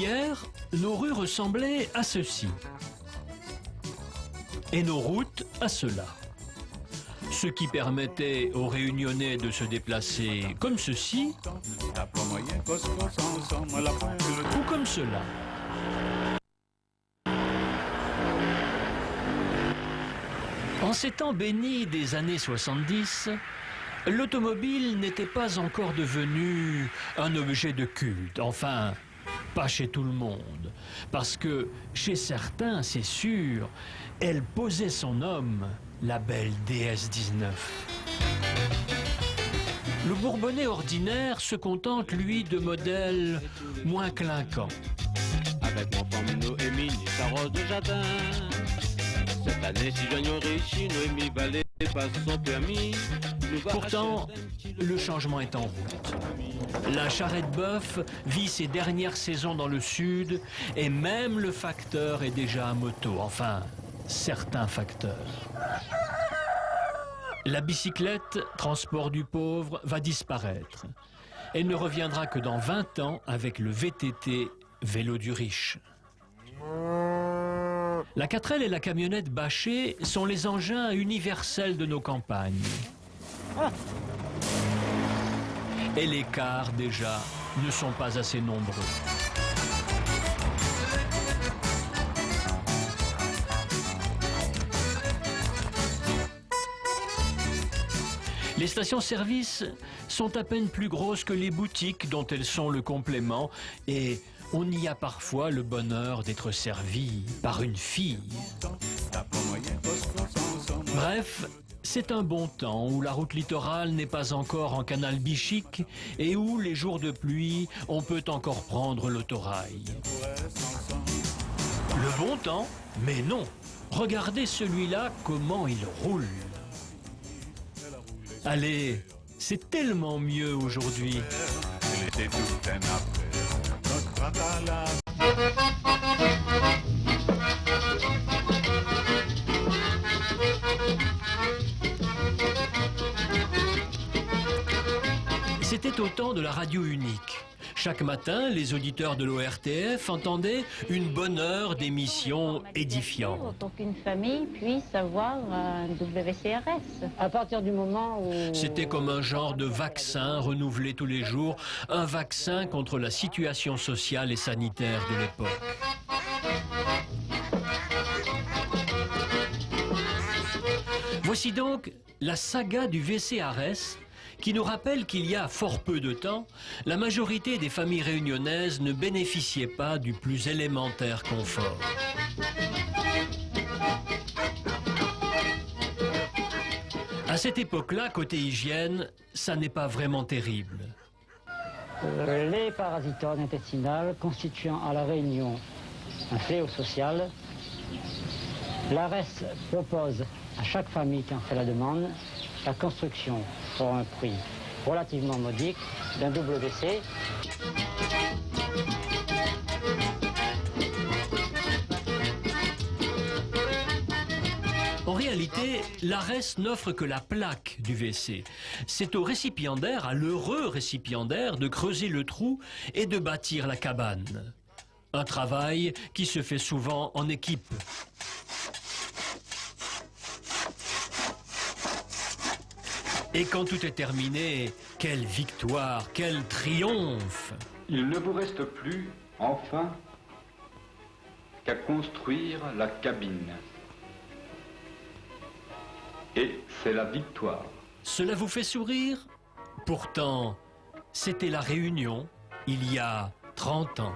Hier, nos rues ressemblaient à ceci. Et nos routes à cela. Ce qui permettait aux Réunionnais de se déplacer comme ceci ou comme cela. En ces temps bénis des années 70, l'automobile n'était pas encore devenue un objet de culte. Enfin, pas chez tout le monde. Parce que chez certains, c'est sûr, elle posait son homme, la belle DS-19. Le Bourbonnais ordinaire se contente, lui, de modèles moins clinquants. Avec mon femme Noémie, Sarah de jardin. Cette année, si j'en riche, Noémie Vallée passe son permis. Pourtant, le changement est en route. La Charrette-Bœuf vit ses dernières saisons dans le sud et même le facteur est déjà à moto. Enfin, certains facteurs. La bicyclette, transport du pauvre, va disparaître. Elle ne reviendra que dans 20 ans avec le VTT, vélo du riche. La 4L et la camionnette bâchée sont les engins universels de nos campagnes. Et les cars, déjà, ne sont pas assez nombreux. Les stations-service sont à peine plus grosses que les boutiques dont elles sont le complément et on y a parfois le bonheur d'être servi par une fille. Bref, c'est un bon temps où la route littorale n'est pas encore en canal bichique et où les jours de pluie, on peut encore prendre l'autorail. Le bon temps? Mais non! Regardez celui-là, comment il roule! Allez, c'est tellement mieux aujourd'hui. C'était au temps de la radio unique. Chaque matin, les auditeurs de l'ORTF entendaient une bonne heure d'émissions édifiantes. Pour qu'une famille puisse avoir un WCRS. À partir du moment où... C'était comme un genre de vaccin renouvelé tous les jours, un vaccin contre la situation sociale et sanitaire de l'époque. Voici donc la saga du VCRS, qui nous rappelle qu'il y a fort peu de temps, la majorité des familles réunionnaises ne bénéficiaient pas du plus élémentaire confort. À cette époque-là, côté hygiène, ça n'est pas vraiment terrible. Les parasitones intestinales constituant à La Réunion un fléau social, l'ARES propose à chaque famille qui en fait la demande la construction pour un prix relativement modique d'un WC. En réalité, l'ARES n'offre que la plaque du WC. C'est au récipiendaire, à l'heureux récipiendaire, de creuser le trou et de bâtir la cabane. Un travail qui se fait souvent en équipe. Et quand tout est terminé, quelle victoire, quel triomphe! Il ne vous reste plus, enfin, qu'à construire la cabine. Et c'est la victoire. Cela vous fait sourire? Pourtant, c'était la Réunion, il y a 30 ans.